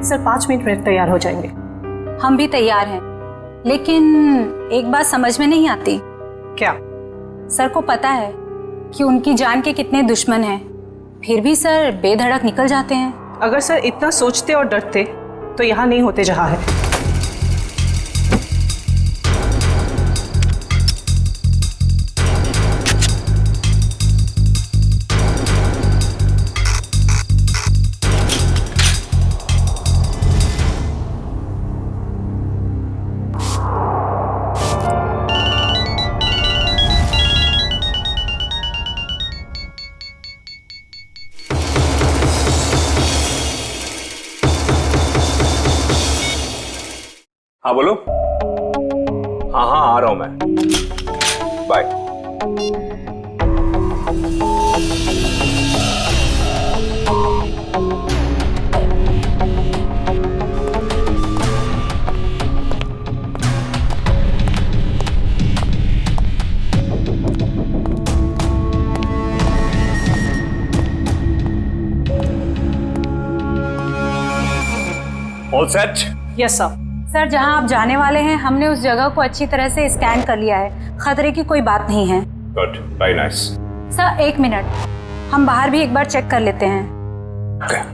Sir 5 minute में तैयार हो जाएंगे। हम भी तैयार हैं, लेकिन एक बात समझ में नहीं आती। क्या? सर को पता है कि उनकी जान के कितने दुश्मन हैं, फिर भी सर बेधड़क निकल जाते हैं। अगर सर इतना सोचते और डरते तो यहाँ नहीं होते जहाँ है। हाँ बोलो। हाँ हाँ आ रहा हूं मैं, bye. All set? Yes sir. Sir जहां आप जाने वाले हैं हमने उस जगह को अच्छी तरह से स्कैन कर लिया है, खतरे की कोई बात नहीं है। Good, very nice. Sir 1 minute, हम बाहर भी एक बार चेक कर लेते हैं। Okay.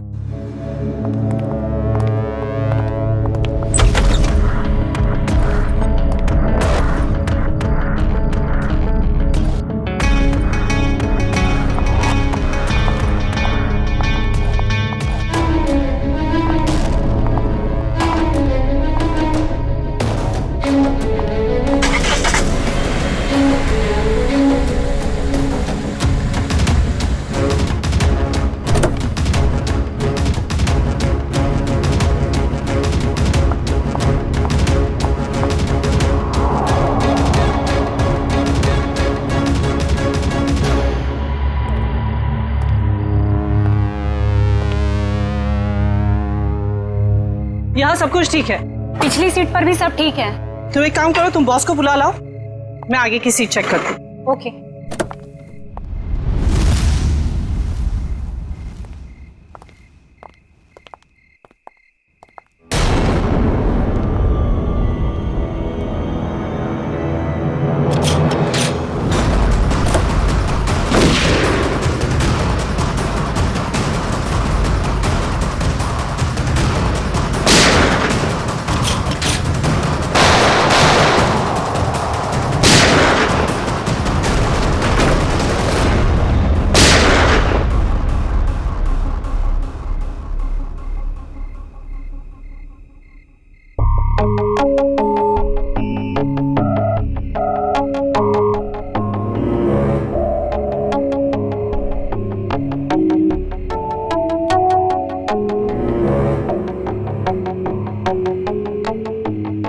यहाँ सब कुछ ठीक है। पिछली सीट पर भी सब ठीक है। तुम एक काम करो, तुम बॉस को बुला लाओ, मैं आगे की सीट चेक करती हूँ। ओके।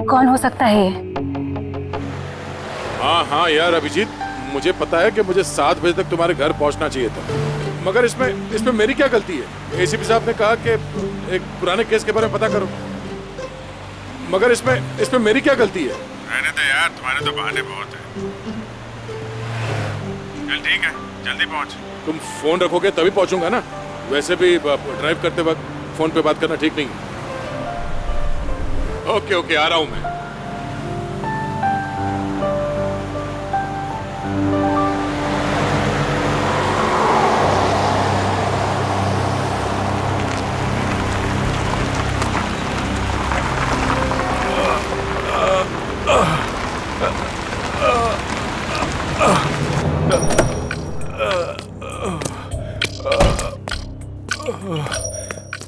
कौन हो सकता है ये? हाँ यार अभिजीत, मुझे पता है कि मुझे 7 बजे तक तुम्हारे घर पहुंचना चाहिए था, मगर इसमें मेरी क्या गलती है? एसीपी साहब ने कहा कि एक पुराने केस के बारे में पता करो, मगर इसमें मेरी क्या गलती है? रहने दो यार, तुम्हारे तो बहाने बहुत हैं। चल ठीक है, जल्दी पहुंच। तुम फोन रखोगे तभी पहुंचूंगा ना, वैसे भी ड्राइव करते वक्त फोन पे बात करना ठीक नहीं। ओके आ रहा हूं मैं।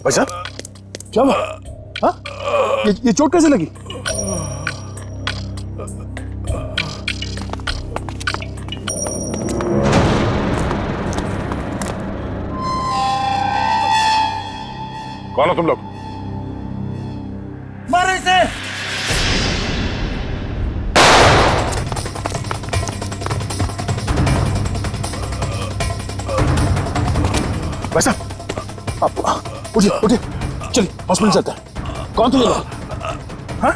भाई साहब क्या हुआ? हाँ? ये चोट कैसे लगी? कौन हो तुम लोग? मारो इसे! भाई साहब आप उठिए, चलिए हॉस्पिटल चलते हैं। कौन थे ये लोग? हाँ?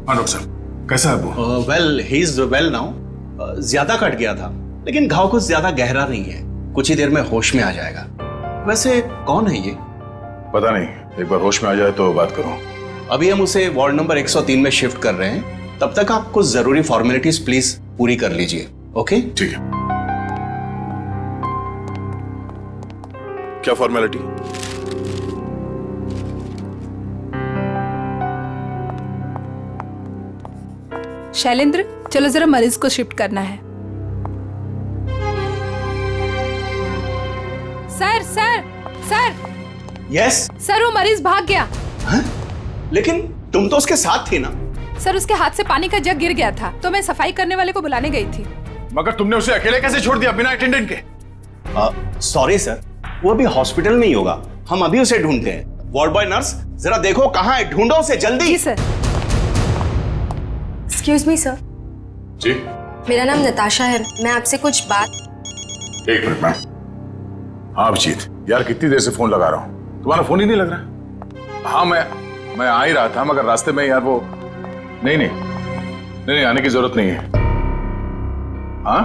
हाँ डॉक्टर साहब, कैसा है वो? Well he is well now. ज्यादा कट गया था, लेकिन घाव कुछ ज्यादा गहरा नहीं है, कुछ ही देर में होश में आ जाएगा। वैसे कौन है ये? पता नहीं, एक बार होश में आ जाए तो बात करूं। अभी हम उसे वार्ड नंबर 103 में शिफ्ट कर रहे हैं, तब तक आप कुछ जरूरी फॉर्मेलिटीज प्लीज पूरी कर लीजिए। ओके? ठीक है। क्या फॉर्मेलिटी? शैलेंद्र, चलो जरा मरीज को शिफ्ट करना है। Sir sir sir yes. Sir, वो मरीज भाग गया। लेकिन तुम तो उसके साथ थी ना? सर, उसके हाथ से पानी का जग गिर गया था, तो मैं सफाई करने वाले को बुलाने गई थी। मगर तुमने उसे अकेले कैसे छोड़ दिया बिना अटेंडेंट के? सॉरी सर, वो अभी हॉस्पिटल में ही होगा, हम अभी उसे ढूंढते हैं। वार्ड बॉय नर्स, जरा देखो कहाँ है, ढूंढो उसे जल्दी। जी सर। एक्सक्यूज मी सर, जी। मेरा नाम नताशा है, मैं आपसे कुछ बात। एक मिनट मैम। हाँ अभिजीत, यार कितनी देर से फोन लगा रहा हूँ, तुम्हारा फोन ही नहीं लग रहा। हाँ मैं आ ही रहा था, मगर रास्ते में यार वो नहीं आने की जरूरत नहीं है। हाँ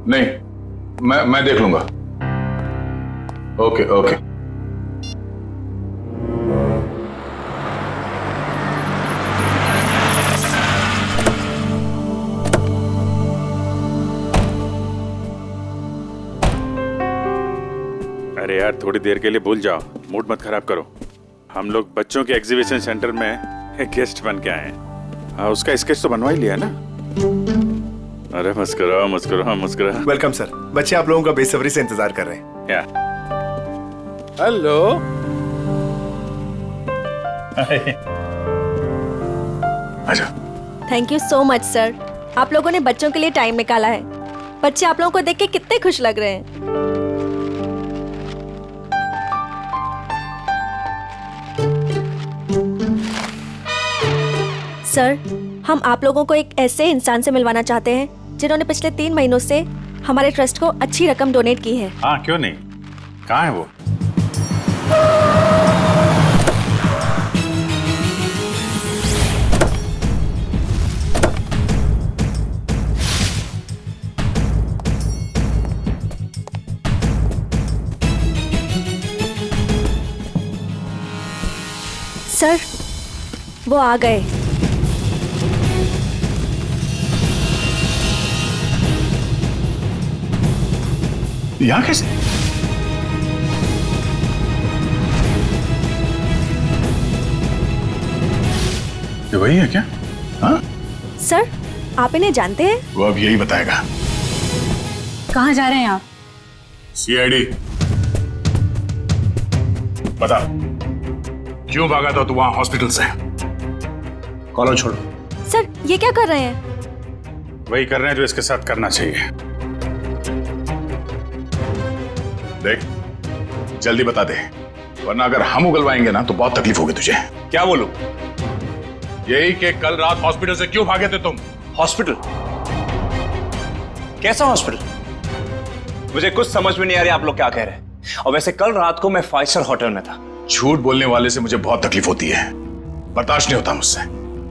नहीं, मैं देख लूंगा। Okay okay. अरे यार, थोड़ी देर के लिए भूल जाओ, मूड मत खराब करो। हम लोग बच्चों के एग्जीबिशन सेंटर में गेस्ट बन के आए हैं। हाँ, उसका स्केच तो बनवा ही लिया ना? अरे मुस्कुराओ मुस्कुराओ मुस्कुराओ। वेलकम सर, बच्चे आप लोगों का बेसब्री से इंतजार कर रहे हैं। क्या? हेलो। अच्छा। Thank you so much sir, आप लोगों ने बच्चों के लिए टाइम निकाला है। बच्चे आप लोगों को देख के कितने खुश लग रहे हैं। सर, हम आप लोगों को एक ऐसे इंसान से मिलवाना चाहते हैं जिन्होंने पिछले 3 महीनों से हमारे ट्रस्ट को अच्छी रकम डोनेट की है। हाँ, क्यों नहीं, कहाँ है वो? सर, वो आ गए। यहाँ कैसे? ये वही है क्या? हाँ सर, आप इन्हें जानते हैं? वो अब यही बताएगा। कहाँ जा रहे हैं आप? सीआईडी। बता, क्यों भागा था तू वहां हॉस्पिटल से? कॉलर छोड़ो। सर, ये क्या कर रहे हैं? वही कर रहे हैं जो इसके साथ करना चाहिए। देख, जल्दी बता दे, वरना अगर हम उगलवाएंगे ना तो बहुत तकलीफ होगी तुझे। क्या बोलूं? यही कि कल रात हॉस्पिटल से क्यों भागे थे तुम? हॉस्पिटल? कैसा हॉस्पिटल? मुझे कुछ समझ में नहीं आ रही आप लोग क्या कह रहे हैं। और वैसे कल रात को मैं 5 स्टार होटल में था। झूठ बोलने वाले से मुझे बहुत तकलीफ होती है, बर्दाश्त नहीं होता मुझसे।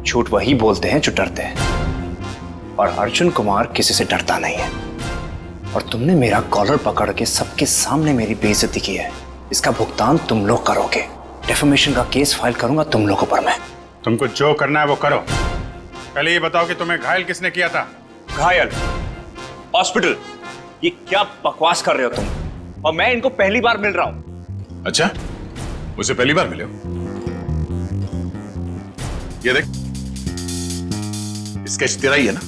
झूठ वही बोलते हैं जो डरते हैं, और अर्जुन कुमार किसी से डरता नहीं है। और तुमने मेरा कॉलर पकड़ के सबके सामने मेरी बेइज्जती की है, इसका भुगतान तुम लोग करोगे। डिफेमेशन का केस फाइल करूंगा तुम लोगों पर मैं। तुमको जो करना है वो करो। पहले ये बताओ कि तुम्हें घायल किसने किया था? घायल? हॉस्पिटल? ये क्या बकवास कर रहे हो तुम? और मैं इनको पहली बार मिल रहा हूं। अच्छा, मुझे पहली बार मिले हो? ये देख, स्केच तेरा ही है ना?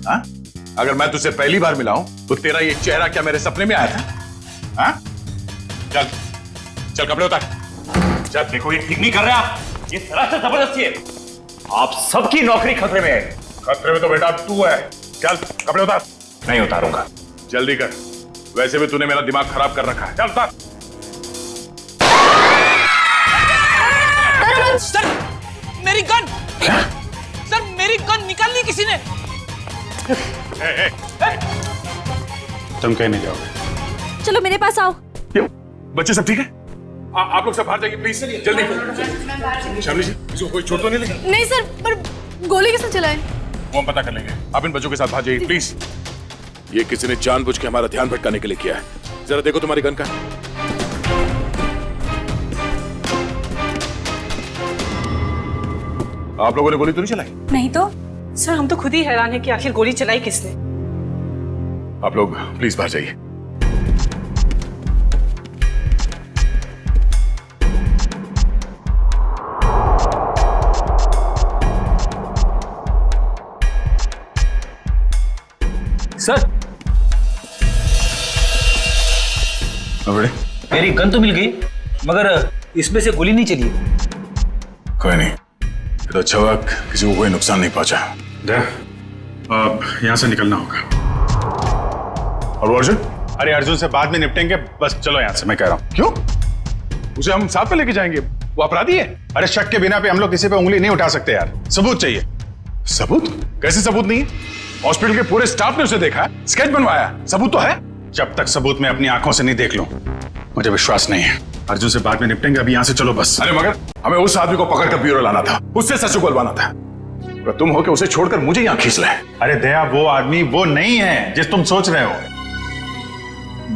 हाँ? अगर मैं तुझसे पहली बार मिला हूं तो तेरा ये चेहरा क्या मेरे सपने में आया था? हाँ? चल चल कपड़े उतार। चल, देखो ये ठीक नहीं कर रहे आप, ये सरासर जबरदस्ती है। आप सबकी नौकरी खतरे में है। खतरे में तो बेटा तू है। चल कपड़े उतार। नहीं उतारूंगा। जल्दी कर, वैसे भी तूने मेरा दिमाग खराब कर रखा है। चल उतार। सर, मेरी गन! क्या? सर, मेरी गन निकाल ली किसी ने। तुम कहीं नहीं जाओगे। चलो मेरे पास आओ। बच्चे सब ठीक है? आप लोग सब बाहर जाइए प्लीज, जल्दी। शामली जी, इसको कोई चोट तो नहीं लगी? नहीं सर, पर गोली किसने चलाई? वो हम पता कर लेंगे। आप इन बच्चों के साथ बाहर जाइए प्लीज। ये किसी ने जानबूझ के हमारा ध्यान भटकाने के लिए किया है। जरा देखो तुम्हारी गन का। आप लोगों ने गोली तो नहीं चलाई? नहीं तो। सर हम तो खुद ही हैरान है कि आखिर गोली चलाई किसने। आप लोग प्लीज बाहर जाइए। सर मेरी गन तो मिल गई, मगर इसमें से गोली नहीं चली। कोई नहीं, ये तो अच्छा हुआ किसी को कोई नुकसान नहीं पहुंचा। अब यहाँ से निकलना होगा। और वो अर्जुन? अरे अर्जुन से बाद में निपटेंगे, बस चलो यहाँ से, मैं कह रहा हूँ। क्यों? उसे हम साथ में लेके जाएंगे, वो अपराधी है। अरे शक के बिना पे हम लोग किसी पे उंगली नहीं उठा सकते यार, सबूत चाहिए। सबूत? कैसे सबूत नहीं है? हॉस्पिटल के पूरे स्टाफ ने उसे देखा, स्केच बनवाया, सबूत तो है। जब तक सबूत मैं अपनी आंखों से नहीं देख लूं, मुझे विश्वास नहीं है। अर्जुन से बाद में निपटेंगे, अभी यहाँ से चलो बस। अरे मगर हमें उस आदमी को पकड़कर ब्यूरो लाना था, उससे सच उगलवाना था। तुम हो के उसे छोड़कर मुझे यहाँ खींच लाए। अरे दया, वो आदमी वो नहीं है जिस तुम सोच रहे हो।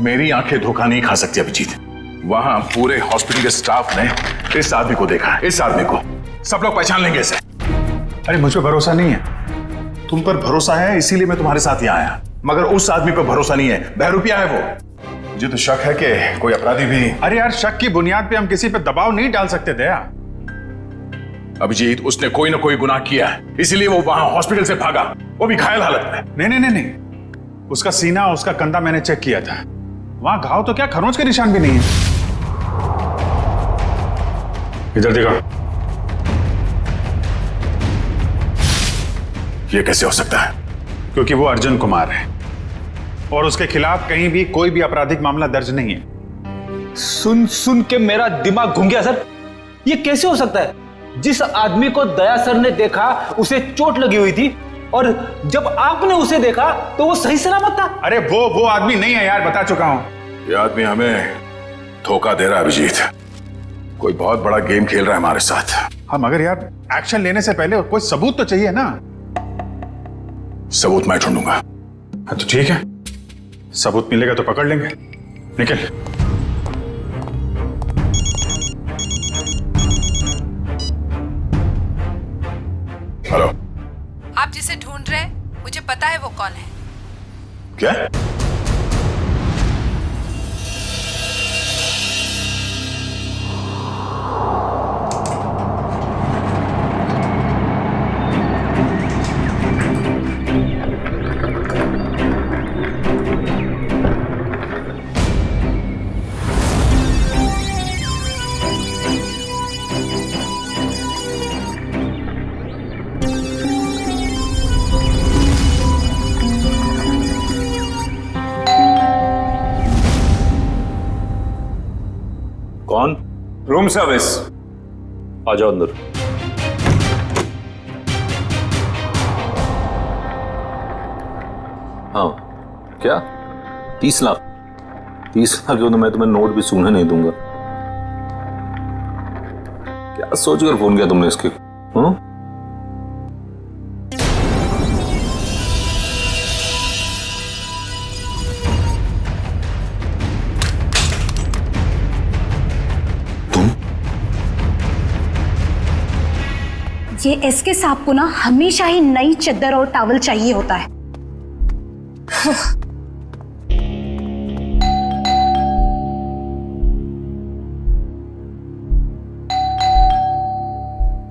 मेरी आंखें धोखा नहीं खा सकती अभिजीत। वहां पूरे हॉस्पिटल के स्टाफ ने इस आदमी को देखा, इस आदमी को सब लोग पहचान लेंगे इसे। अरे मुझ पर भरोसा नहीं है। तुम पर भरोसा है इसीलिए मैं तुम्हारे साथ यहाँ आया, मगर उस आदमी पर भरोसा नहीं है, बहरूपिया है वो। मुझे तो शक है कि कोई अपराधी भी। अरे यार, शक की बुनियाद पे हम किसी पे दबाव नहीं डाल सकते दया। अभिजीत, उसने कोई ना कोई गुनाह किया है, इसीलिए वो वहां हॉस्पिटल से भागा, वो भी घायल हालत में। नहीं नहीं नहीं नहीं, उसका सीना, उसका कंधा मैंने चेक किया था, वहां घाव तो क्या खरोंच के निशान भी नहीं है। इधर देखो। ये कैसे हो सकता है? क्योंकि वो अर्जुन कुमार है और उसके खिलाफ कहीं भी कोई भी आपराधिक मामला दर्ज नहीं है। सुन सुन के मेरा दिमाग घूम गया सर। ये कैसे हो सकता है? जिस आदमी को दया सर ने देखा उसे चोट लगी हुई थी, और जब आपने उसे देखा तो वो सही सलामत था। अरे वो आदमी नहीं है यार, बता चुका हूं। ये आदमी हमें धोखा दे रहा है अभिजीत, कोई बहुत बड़ा गेम खेल रहा है हमारे साथ। हाँ, मगर यार एक्शन लेने से पहले कोई सबूत तो चाहिए ना। सबूत मैं ढूंढूंगा। हाँ तो ठीक है, सबूत मिलेगा तो पकड़ लेंगे। निकल। हेलो। आप जिसे ढूंढ रहे हैं मुझे पता है वो कौन है। क्या? कौन? Room service. आ जाओ अंदर। हाँ क्या? 30 लाख? 30 लाख हो तो मैं तुम्हें नोट भी सूंघने नहीं दूंगा। क्या सोचकर फोन किया तुमने इसके? हाँ? ये एसके साहब को ना हमेशा ही नई चद्दर और टॉवल चाहिए होता है।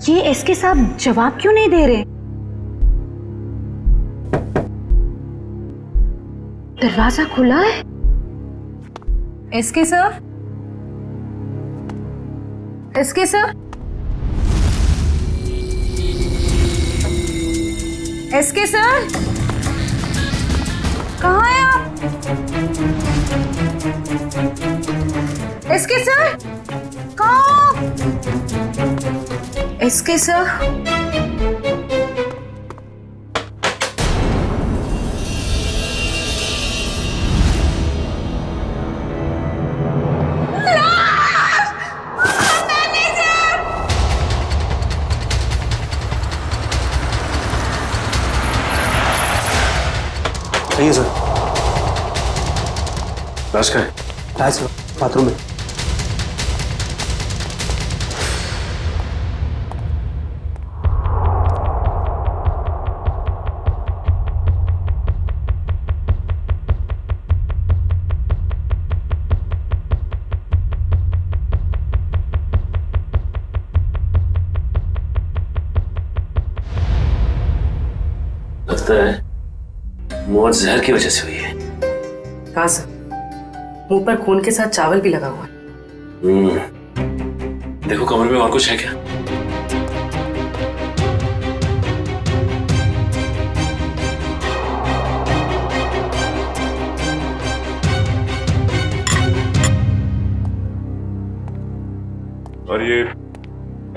ये एसके साहब जवाब क्यों नहीं दे रहे? दरवाजा खुला है। SK sir, SK sir, SK sir, कहाँ हैं आप? एसके सर, कहाँ? एसके सर, राज का है? राज बाथरूम में। लगता है मौत जहर की वजह से हुई है। हाँ सर, मुंह पर खून के साथ चावल भी लगा हुआ है। देखो कमरे में और कुछ है क्या? और ये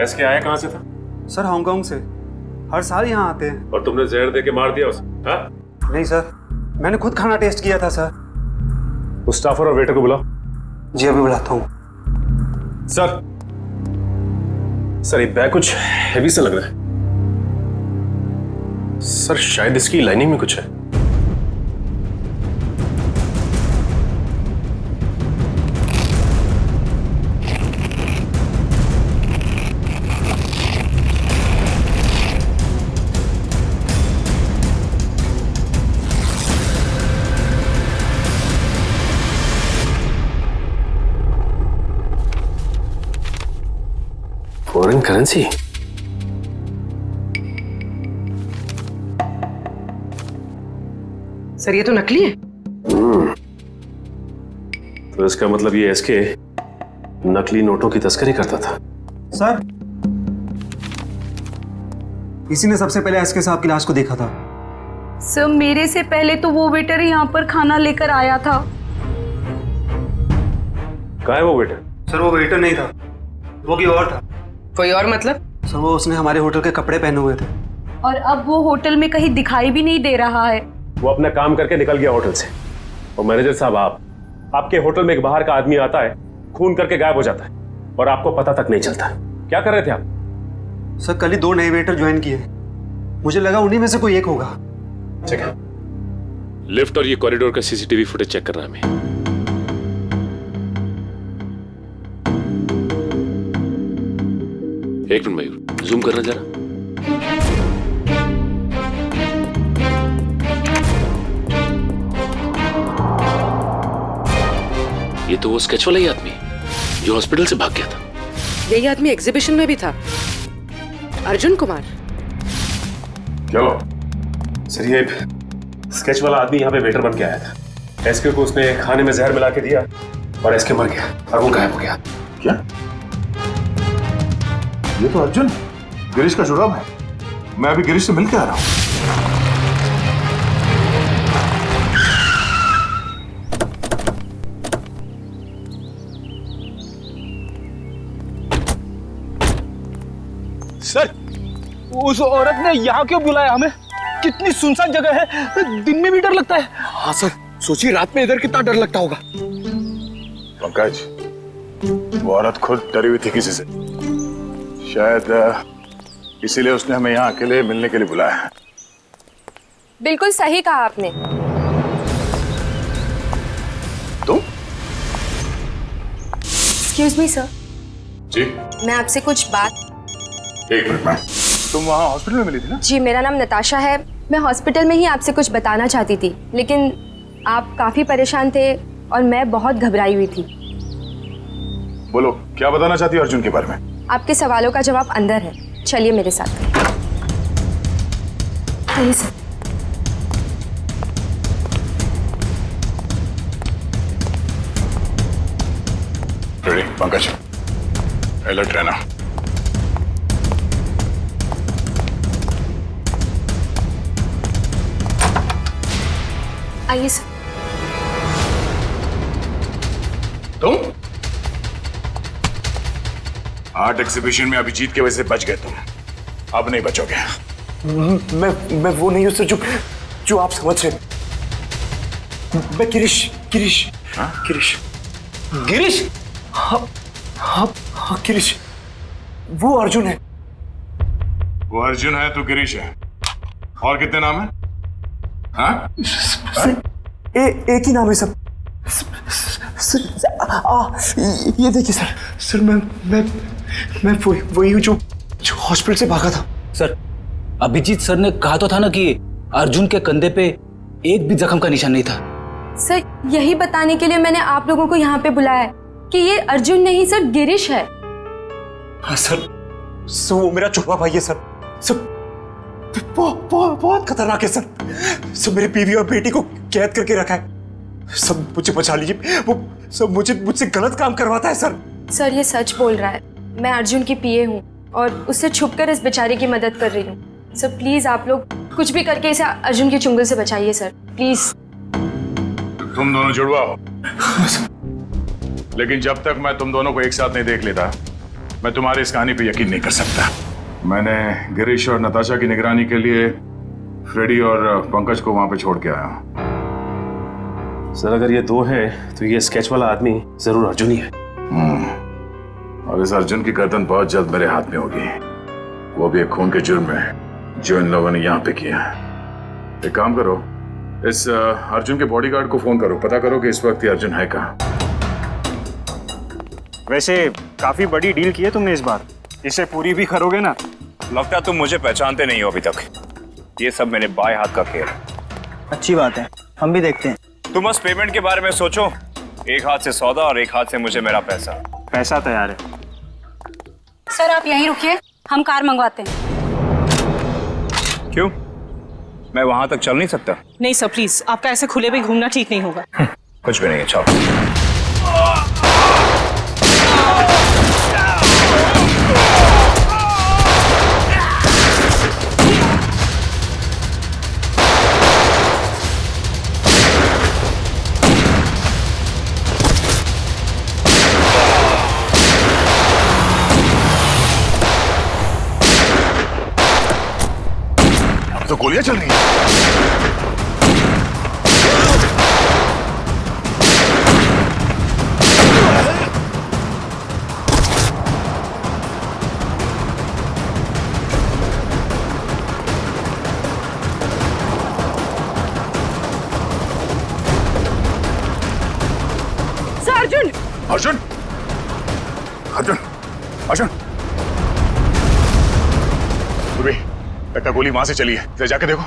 एसके आया कहाँ से था? सर हांगकांग से, हर साल यहाँ आते हैं। और तुमने जहर दे के मार दिया उसे? हाँ? नहीं सर, मैंने खुद खाना टेस्ट किया था सर। उस स्टाफर और वेटर को बुलाओ। जी अभी बुलाता हूँ। सर सर ये बैग कुछ हेवी सा लग रहा है। सर शायद इसकी लाइनिंग में कुछ है। Foreign currency? सर ये तो नकली है। तो इसका मतलब ये एसके नकली नोटों की तस्करी करता था। सर इसी ने सबसे पहले एसके साहब की लाश को देखा था। सर मेरे से पहले तो वो वेटर यहाँ पर खाना लेकर आया था। कहाँ है वो वेटर? सर वो वेटर नहीं था, वो कोई और था। कोई और मतलब? सर वो उसने हमारे होटल के कपड़े पहने हुए थे। और अब वो होटल में कहीं दिखाई भी नहीं दे रहा है। वो अपना काम करके निकल गया होटल से। और मैनेजर साहब आपके होटल में एक बाहर का आदमी आता है, खून करके गायब हो जाता है और आपको पता तक नहीं चलता। क्या कर रहे थे आप? सर कल ही 2 नए वेटर ज्वाइन किए, मुझे लगा उन्हीं में से कोई एक होगा। ठीक है, लिफ्ट और ये कॉरिडोर का सीसीटीवी फुटेज चेक करना है हमें। एक मिनट मयूर, जूम करना जरा। ये तो वो स्केच वाला ही आदमी है जो हॉस्पिटल से भाग गया था। यही आदमी एग्जीबिशन में भी था, अर्जुन कुमार। क्या हुआ? सर ये स्केच वाला आदमी यहाँ पे वेटर बन के आया था। एसके को उसने खाने में जहर मिला के दिया और एसके मर गया और वो गायब हो गया। क्या? ये तो अर्जुन गिरीश का जुड़ाव है। मैं अभी गिरीश से मिल के आ रहा हूं। सर उस औरत ने यहाँ क्यों बुलाया हमें? कितनी सुनसान जगह है, दिन में भी डर लगता है। हाँ सर, सोचिए रात में इधर कितना डर लगता होगा। पंकज, वो औरत खुद डरी हुई थी किसी से, शायद इसीलिए उसने हमें यहाँ अकेले मिलने के लिए बुलाया है। बिल्कुल सही कहा आपने। तुम? Excuse me sir. जी? मैं आपसे कुछ बात। एक मिनट मैम, तुम वहाँ हॉस्पिटल में मिली थी ना? जी मेरा नाम नताशा है। मैं हॉस्पिटल में ही आपसे कुछ बताना चाहती थी, लेकिन आप काफी परेशान थे और मैं बहुत घबराई हुई थी। बोलो, क्या बताना चाहती हो अर्जुन के बारे में? आपके सवालों का जवाब अंदर है, चलिए मेरे साथ। आइए सर। रेडी पंकज, अलर्ट रहना। आइए सर। तुम आर्ट एग्जीबिशन में अभिजीत की वजह से बच गए तुम, अब नहीं बचोगे। मैं वो नहीं हूं सर जो आप समझ रहे। मैं गिरीश। हाँ? गिरीश? हाँ गिरीश, वो अर्जुन है। वो अर्जुन है, तू गिरीश है। और कितने नाम है? हाँ? एक ही नाम है सब। ये देखिए सर, सर मैं वही हूँ जो हॉस्पिटल से भागा था। सर, अभिजीत सर ने कहा तो था ना कि अर्जुन के कंधे पे एक भी जख्म का निशान नहीं था। सर यही बताने के लिए मैंने आप लोगों को यहाँ पे बुलाया है कि ये अर्जुन नहीं सर गिरीश है। हाँ सर, वो मेरा छोटा भाई है सर। सर बहुत खतरनाक है सर। सब मेरी बीवी और बेटी को कैद करके रखा है। सब मुझे बचा लीजिए, वो सब मुझसे गलत काम करवाता है सर। सर ये सच बोल रहा है। मैं अर्जुन की पीए हूँ और उससे छुपकर इस बेचारे की मदद कर रही हूँ। सर प्लीज आप लोग कुछ भी करके इसे अर्जुन के चुंगल से बचाइए सर, प्लीज। तुम दोनों जुड़वा हो, लेकिन जब तक मैं तुम दोनों को एक साथ नहीं देख लेता मैं तुम्हारी इस कहानी पे यकीन नहीं कर सकता। मैंने गिरीश और नताशा की निगरानी के लिए फ्रेडी और पंकज को वहां पे छोड़ के आया हूं। सर अगर ये दो हैं तो ये स्केच वाला आदमी जरूर अर्जुन ही है। और इस अर्जुन की गर्दन बहुत जल्द मेरे हाथ में होगी, वो भी एक खून के जुर्म में जो इन लोगों ने यहाँ पे किया है। एक काम करो, इस अर्जुन के बॉडीगार्ड को फोन करो, पता करो कि इस वक्त ये अर्जुन है कहाँ। वैसे काफी बड़ी डील की है तुमने इस बार, इसे पूरी भी करोगे ना? लगता है तुम मुझे पहचानते नहीं हो अभी तक। ये सब मेरे बाएं हाथ का खेल है। अच्छी बात है, हम भी देखते हैं। तुम बस पेमेंट के बारे में सोचो, एक हाथ से सौदा और एक हाथ से मुझे मेरा पैसा। पैसा तैयार है। सर आप यहीं रुकिए, हम कार मंगवाते हैं। क्यों, मैं वहां तक चल नहीं सकता? नहीं सर प्लीज, आपका ऐसे खुले में घूमना ठीक नहीं होगा। कुछ भी नहीं है, चलो। तो गोलियां चल रही हैं। अर्जुन अर्जुन अर्जुन अर्जुन, तुम्हें लगता गोली वहां से चली है, जरा जाके देखो।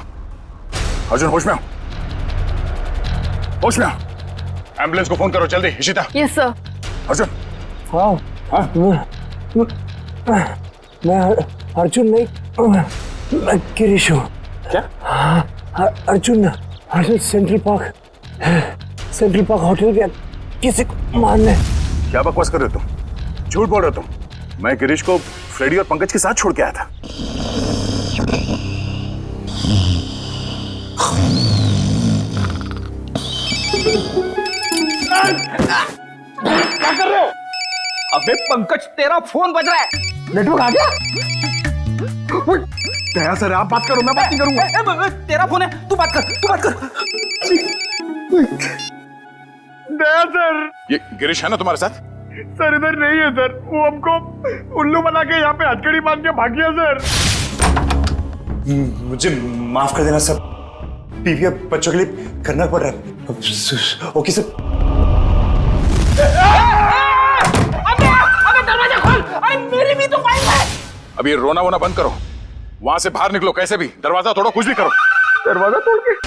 अर्जुन होश में आओ, होश में आओ। एम्बुलेंस को फोन करो जल्दी। इशिता। Yes sir. अर्जुन। मैं अर्जुन नहीं, मैं गिरीश हूँ। क्या? अर्जुन सेंट्रल पार्क होटल गया किसी को मारने। क्या बकवास कर रहे हो तुम? झूठ बोल रहे हो तुम। मैं गिरीश को फ्रेडी और पंकज के साथ छोड़ के आया था। क्या कर रहे हो? अबे पंकज, तेरा फोन बज रहा है। नेटवर्क आ गया? दया सर आप बात करो, मैं बात नहीं करूंगा। तेरा फोन है, तू बात कर। दया सर। ये गिरीश है ना तुम्हारे साथ? सर इधर नहीं है सर, वो हमको उल्लू बना के यहाँ पे हथकड़ी बांध के भाग गया सर। मुझे माफ कर देना सर, बीवी और बच्चों के लिए करना पड़ रहा है। Okay sir. अबे दरवाजा खोल, अरे मेरी भी तो वाइफ है। अब ये रोना वोना बंद करो, वहां से बाहर निकलो कैसे भी, दरवाजा तोड़ो, कुछ भी करो। दरवाजा तोड़ के?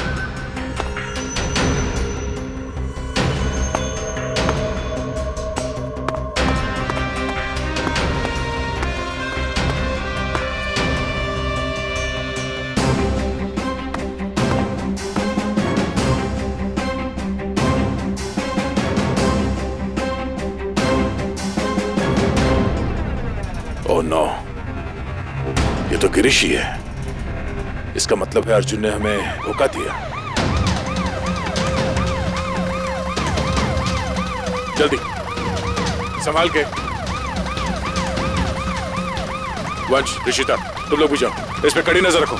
ओह नो, ये तो गिरीश ही है। इसका मतलब है अर्जुन ने हमें धोखा दिया। जल्दी संभाल के। वंश, ऋषिता, तुम लोग भी जाओ, इस पे कड़ी नजर रखो।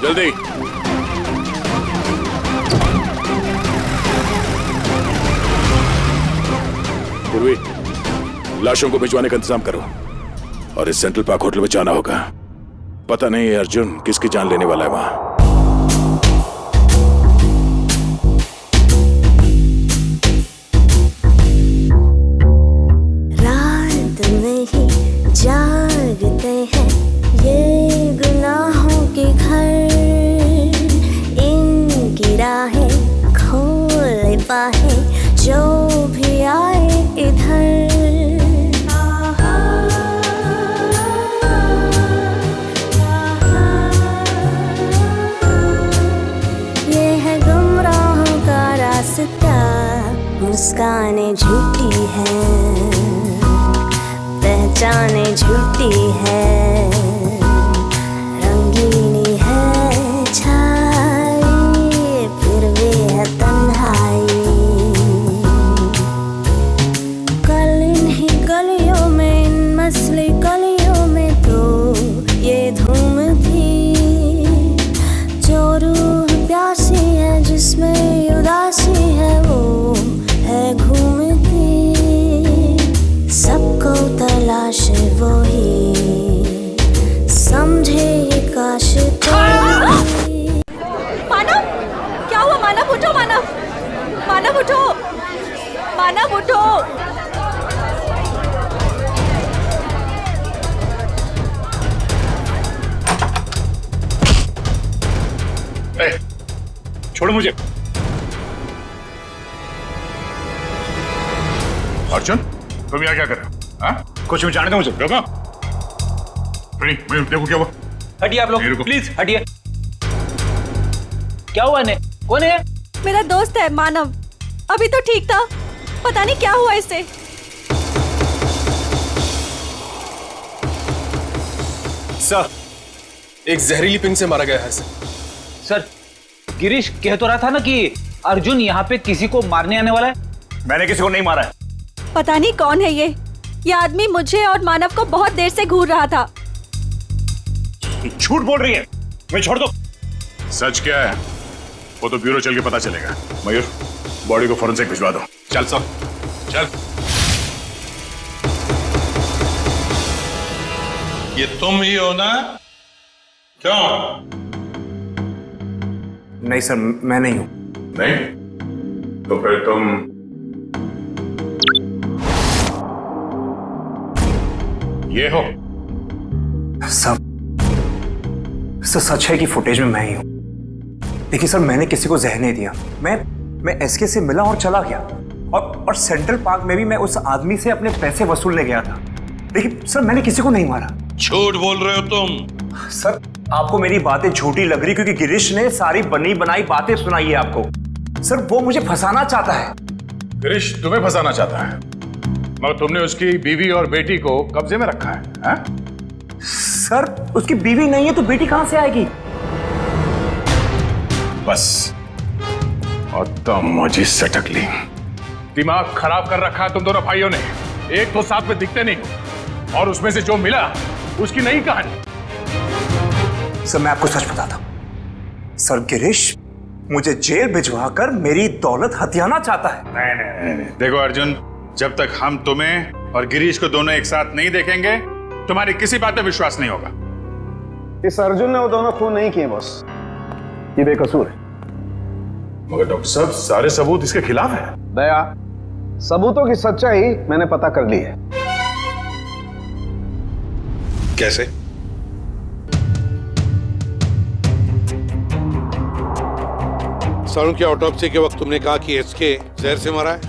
जल्दी। पूर्वी, लाशों को भिजवाने का इंतजाम करो और इस सेंट्रल पार्क होटल में जाना होगा। पता नहीं अर्जुन किसकी जान लेने वाला है वहां। जागते हैं ये गुनाहों के घर, इनकी राहें खोले पाए जो भी आए इधर। ये है गुमराहों का रास्ता, मुस्कानें झूठी हैं, पहचाने झूठी है, रंगीनी है छाई फिर भी है तन्हाई। कल इन्हीं गलियों में, इन मसले गलियों में तो ये धूम थी, जो रूह प्यासी है जिसमें उदासी है वो है घूमती। सबको तलाश वो ही समझे ये काश मानव, क्या हुआ? मानव उठो, मानव, मानव उठो, मानव उठो। छोड़ मुझे। अर्जुन, तुम यहाँ क्या कर रहे हो? हाँ? कुछ भी जानते हो मुझे? रुको। नहीं, मैं देखो क्या हुआ। हटिए आप लोग, प्लीज हटिए। क्या हुआ इन्हें? कौन है? मेरा दोस्त है मानव, अभी तो ठीक था, पता नहीं क्या हुआ इसे। सर, एक जहरीली पिन से मारा गया है सर, गिरीश कह तो रहा था ना कि अर्जुन यहाँ पे किसी को मारने आने वाला है। मैंने किसी को नहीं मारा है। पता नहीं कौन है ये आदमी मुझे और मानव को बहुत देर से घूर रहा था। झूठ बोल रही है, मैं छोड़ दो। सच क्या है वो तो ब्यूरो चल के पता चलेगा। मयूर, बॉडी को फॉरेंसिक भिजवा दो। चल सर, चल। ये तुम ही हो ना? क्यों? नहीं सर, मैं नहीं हूं। नहीं? तो फिर तुम ये हो? सब सच है कि फुटेज में मैं ही हूं, लेकिन सर मैंने किसी को जहर नहीं दिया। मैं एसके से मिला और चला गया, और सेंट्रल पार्क में भी मैं उस आदमी से अपने पैसे वसूलने गया था, लेकिन सर मैंने किसी को नहीं मारा। झूठ बोल रहे हो तुम। सर आपको मेरी बातें झूठी लग रही क्योंकि गिरीश ने सारी बनी बनाई बातें सुनाई है आपको। सर वो मुझे फंसाना चाहता है। गिरीश तुम्हें फंसाना चाहता है, मगर तुमने उसकी बीवी और बेटी को कब्जे में रखा है, हा? सर उसकी बीवी नहीं है तो बेटी कहां से आएगी? बस, और तुम मुझे सटक ली। दिमाग खराब कर रखा है तुम दोनों भाइयों ने। एक तो साथ में दिखते नहीं हो, और उसमें से जो मिला उसकी नई कहानी। सर मैं आपको सच बताता हूं, सर गिरीश मुझे जेल भिजवा कर मेरी दौलत हथियाना चाहता है। नहीं। देखो अर्जुन, जब तक हम तुम्हें और गिरीश को दोनों एक साथ नहीं देखेंगे, तुम्हारी किसी बात पे विश्वास नहीं होगा। इस अर्जुन ने वो दोनों खून नहीं किए बॉस, ये बेकसूर है। मगर डॉक्टर साहब सारे सबूत इसके खिलाफ है। दया, सबूतों की सच्चाई मैंने पता कर ली है। कैसे? सारुण की ऑटोप्सी के वक्त तुमने कहा कि एसके जहर से मरा है,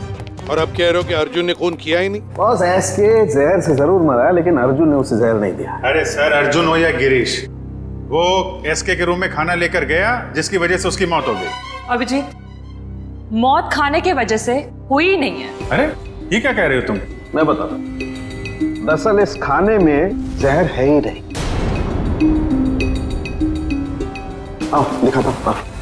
और अब कह रहे हो कि अर्जुन ने खून किया ही नहीं। बॉस एसके जहर से जरूर मरा है, लेकिन अर्जुन ने उसे जहर नहीं दिया। अरे सर, अर्जुन हो या गिरीश, वो एसके के रूम में खाना लेकर गया जिसकी वजह से उसकी मौत हो गई। अभिजीत, मौत खाने की वजह से हुई ही नहीं है। अरे ये क्या कह रहे हो तुम? मैं बताता हूं, दरअसल इस खाने में जहर है ही नहीं। आओ दिखाता हूं।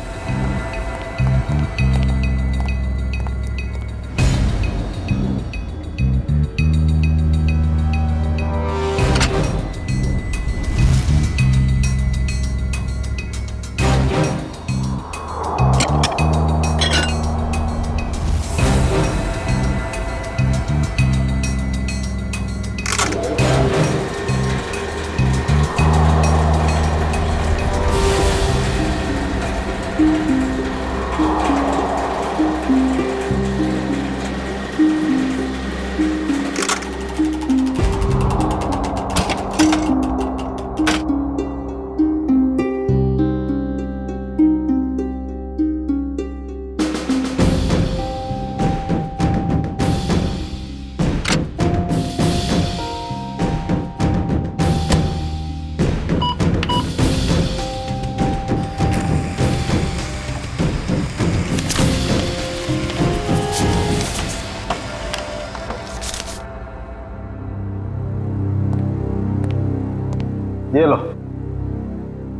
ये लो,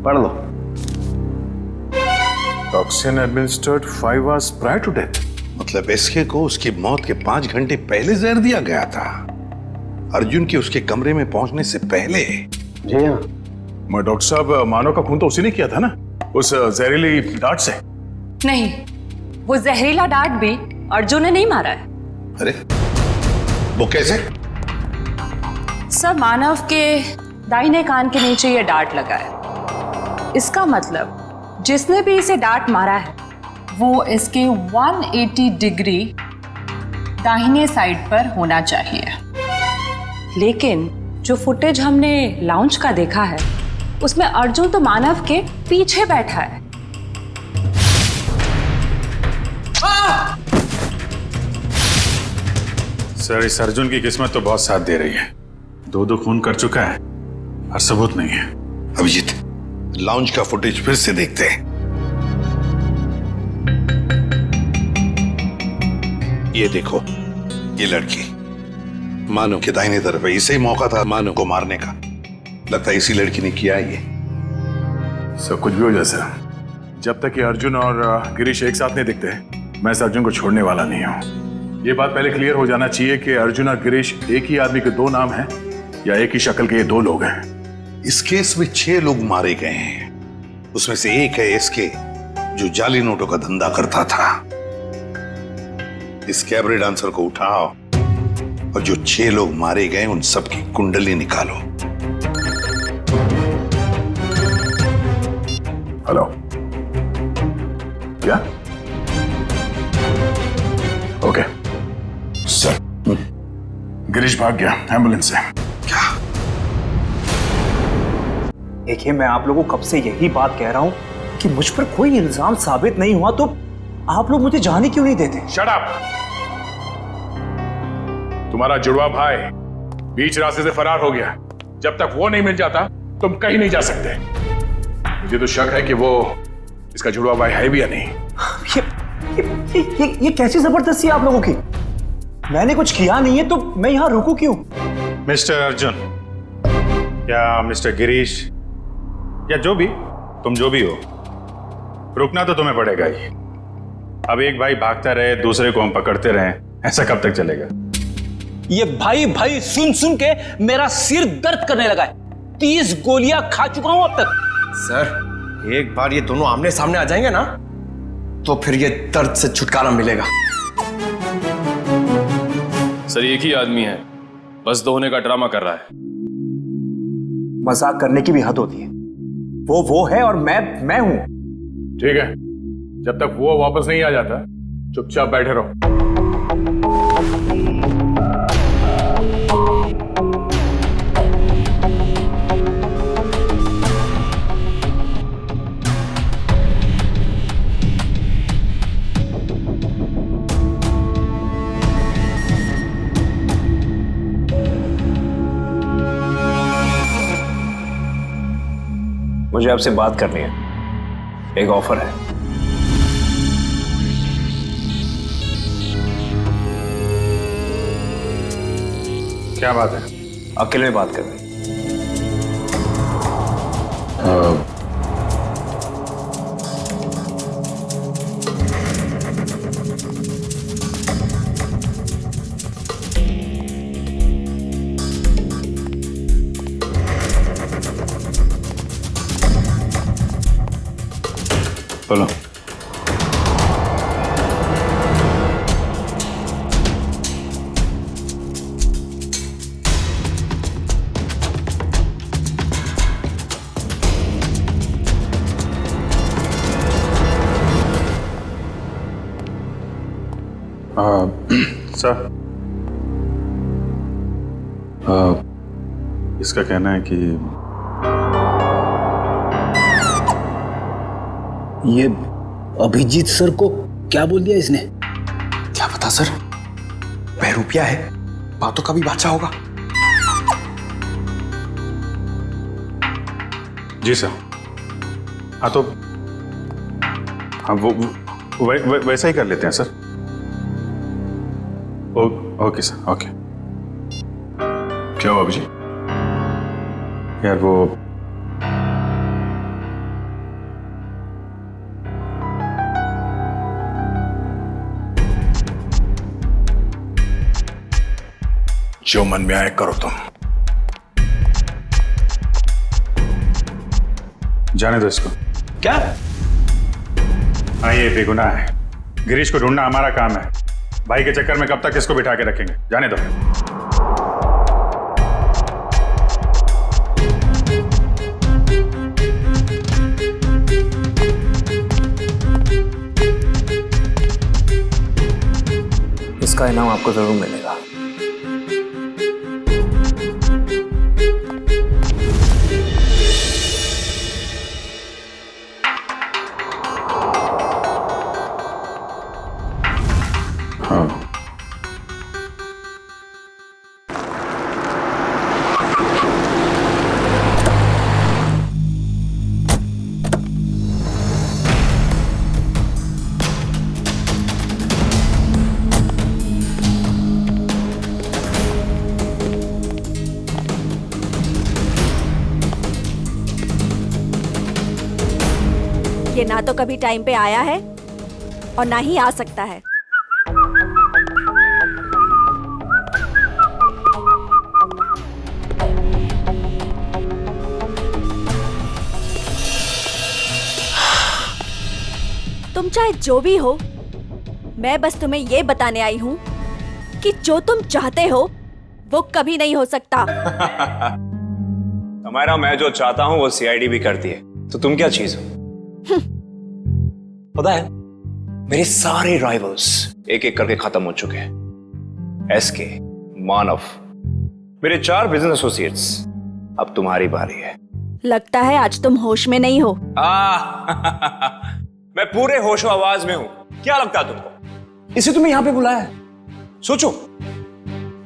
पढ़ लो। Toxin administered 5 hours prior to death। मतलब एसके को उसकी मौत के 5 घंटे पहले जहर दिया गया था, अर्जुन के उसके कमरे में पहुंचने से पहले। जी हाँ। मगर डॉक्टर साहब, मानव का खून तो उसी ने किया था ना, उस जहरीली डांट से। नहीं, वो जहरीला डांट भी अर्जुन ने नहीं मारा है। अरे वो कैसे? सर, मानव के दाहिने कान के नीचे ये डांट लगा है। इसका मतलब जिसने भी इसे डांट मारा है वो इसके 180 डिग्री दाहिने साइड पर होना चाहिए। लेकिन जो फुटेज हमने लाउंज का देखा है उसमें अर्जुन तो मानव के पीछे बैठा है। सर, इस अर्जुन की किस्मत तो बहुत साथ दे रही है। 2 खून कर चुका है और सबूत नहीं है। अभिजीत, लाउंज का फुटेज फिर से देखते हैं। ये देखो, ये लड़की मानव के दाहिने तरफ है। इसे ही मौका था मानव को मारने का। लगता है इसी लड़की ने किया ये। सब कुछ भी हो जाए सर, जब तक ये अर्जुन और गिरीश एक साथ नहीं दिखते, मैं इस अर्जुन को छोड़ने वाला नहीं हूं। ये बात पहले क्लियर हो जाना चाहिए कि अर्जुन और गिरीश एक ही आदमी के 2 नाम हैं या एक ही शक्ल के ये 2 लोग हैं। इस केस में 6 लोग मारे गए हैं। उसमें से एक है एसके, जो जाली नोटों का धंधा करता था। इस कैबरे डांसर को उठाओ और जो 6 लोग मारे गए उन सबकी कुंडली निकालो। हेलो, क्या? ओके सर, गिरीश भाग गया एम्बुलेंस से। देखिए, मैं आप लोगों को कब से यही बात कह रहा हूं कि मुझ पर कोई इल्जाम साबित नहीं हुआ तो आप लोग मुझे जाने क्यों नहीं देते? Shut up! तुम्हारा जुड़वा भाई बीच रास्ते से फरार हो गया। जब तक वो नहीं मिल जाता तुम कहीं नहीं जा सकते। मुझे तो शक है कि वो इसका जुड़वा भाई है भी या नहीं। ये कैसी जबरदस्ती है आप लोगों की? मैंने कुछ किया नहीं है तो मैं यहां रुकूं क्यों? मिस्टर अर्जुन या मिस्टर गिरीश या जो भी, तुम जो भी हो, रुकना तो तुम्हें पड़ेगा ही। अब एक भाई भागता रहे, दूसरे को हम पकड़ते रहे, ऐसा कब तक चलेगा? ये भाई भाई सुन सुन के मेरा सिर दर्द करने लगा है। 30 गोलियां खा चुका हूं अब तक। सर, एक बार ये दोनों आमने सामने आ जाएंगे ना तो फिर ये दर्द से छुटकारा मिलेगा। सर, एक ही आदमी है, बस 2 होने का ड्रामा कर रहा है। मजाक करने की भी हद होती है। वो है और मैं हूं। ठीक है, जब तक वो वापस नहीं आ जाता चुपचाप बैठे रहो। मुझे आपसे बात करनी है, एक ऑफर है। क्या बात है? अकेले में बात कर रहे हैं। बोलो। सर, इसका कहना है कि ये अभिजीत सर को क्या बोल दिया इसने? क्या पता सर, बहरूपिया है, बातों का भी बादशाह होगा। जी सर। हाँ तो हाँ वो वैसा ही कर लेते हैं सर। Okay sir, okay. क्या हुआ अभिजीत? यार वो जो मन में आए करो तुम। जाने दो इसको। क्या? हाँ, ये बेगुनाह है। गिरीश को ढूंढना हमारा काम है। भाई के चक्कर में कब तक इसको बिठा के रखेंगे? जाने दो। इसका इनाम आपको जरूर मिलेगा। ये ना तो कभी टाइम पे आया है और ना ही आ सकता है। तुम चाहे जो भी हो, मैं बस तुम्हें ये बताने आई हूँ कि जो तुम चाहते हो वो कभी नहीं हो सकता। हमारा मैं जो चाहता हूँ वो सीआईडी भी करती है, तो तुम क्या चीज हो? पता है, मेरे सारे राइवल्स एक एक करके खत्म हो चुके हैं। एसके, मानव, मेरे 4 बिजनेस एसोसिएट्स। अब तुम्हारी बारी है। लगता है आज तुम होश में नहीं हो। मैं पूरे होशो आवाज में हूं। क्या लगता है तुमको? इसे तुम्हें यहां पे बुलाया है। सोचो,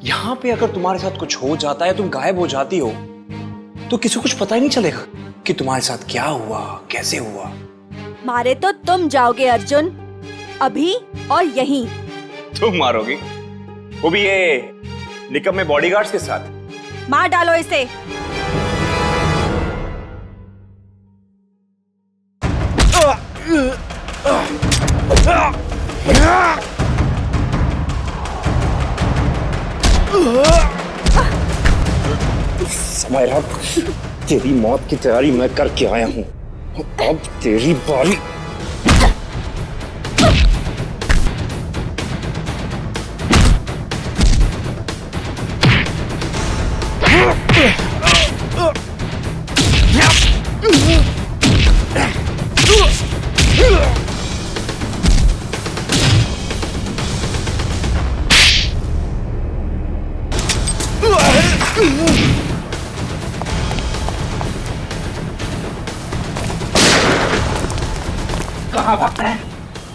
यहां पे अगर तुम्हारे साथ कुछ हो जाता है, तुम गायब हो जाती हो, तो किसी को कुछ पता ही नहीं चलेगा कि तुम्हारे साथ क्या हुआ, कैसे हुआ। मारे तो तुम जाओगे अर्जुन, अभी और यहीं। तुम मारोगी? वो भी ये निकम्मे बॉडीगार्ड्स के साथ? मार डालो इसे। समय रख, तेरी मौत की तैयारी मैं करके आया हूं। अब तेरी बारी।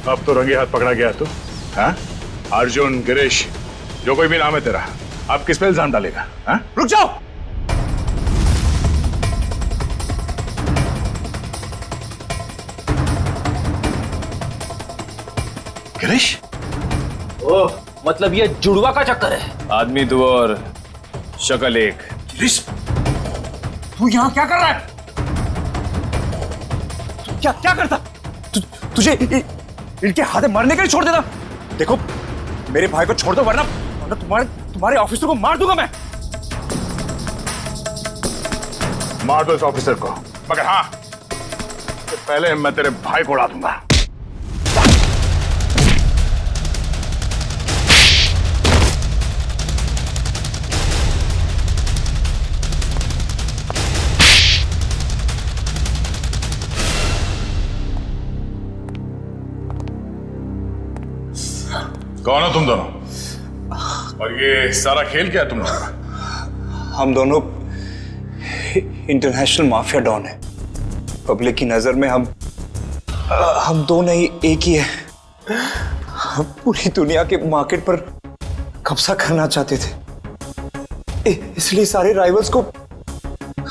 अब तो रंगे हाथ पकड़ा गया तू। हाँ? अर्जुन, गिरीश, जो कोई भी नाम है तेरा, अब किस पे इल्जाम डालेगा? हाँ? रुक जाओ। गिरीश, ओह, मतलब ये जुड़वा का चक्कर है। आदमी 2 और शक्ल 1। गिरीश, तू यहां क्या कर रहा है? तू क्या करता? तुझे इनके हाथे मरने के लिए छोड़ देना। देखो, मेरे भाई को छोड़ दो, वरना तुम्हारे ऑफिसर को मार दूंगा मैं। मार दो इस ऑफिसर को, मगर हाँ, पहले मैं तेरे भाई को उड़ा दूंगा। कौन हो तुम दोनों? और ये सारा खेल क्या है तुम लोगों का? हम दोनों इंटरनेशनल माफिया डॉन है। पब्लिक की नजर में हम दो नहीं, एक ही है। हम पूरी दुनिया के मार्केट पर कब्जा करना चाहते थे, इसलिए सारे राइवल्स को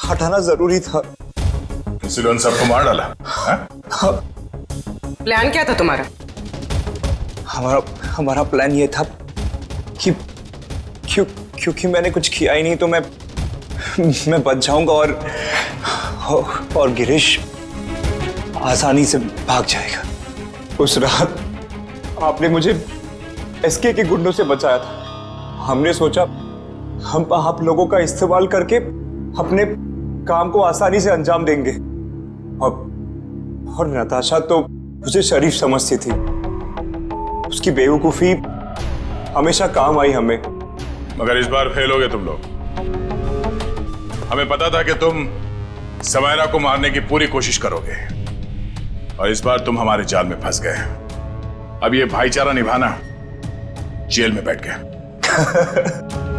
हटाना जरूरी था। इसलिए उन सबको मार डाला? प्लान क्या था तुम्हारा? हमारा प्लान ये था कि क्योंकि मैंने कुछ किया ही नहीं, तो मैं बच जाऊंगा और गिरीश आसानी से भाग जाएगा। उस रात आपने मुझे एसके के गुंडों से बचाया था। हमने सोचा हम आप लोगों का इस्तेमाल करके अपने काम को आसानी से अंजाम देंगे। और नताशा तो मुझे शरीफ समझती थी, उसकी बेवकूफी हमेशा काम आई हमें। मगर इस बार फेल हो गए तुम लोग। हमें पता था कि तुम समायरा को मारने की पूरी कोशिश करोगे और इस बार तुम हमारे जाल में फंस गए। अब ये भाईचारा निभाना जेल में बैठ गए।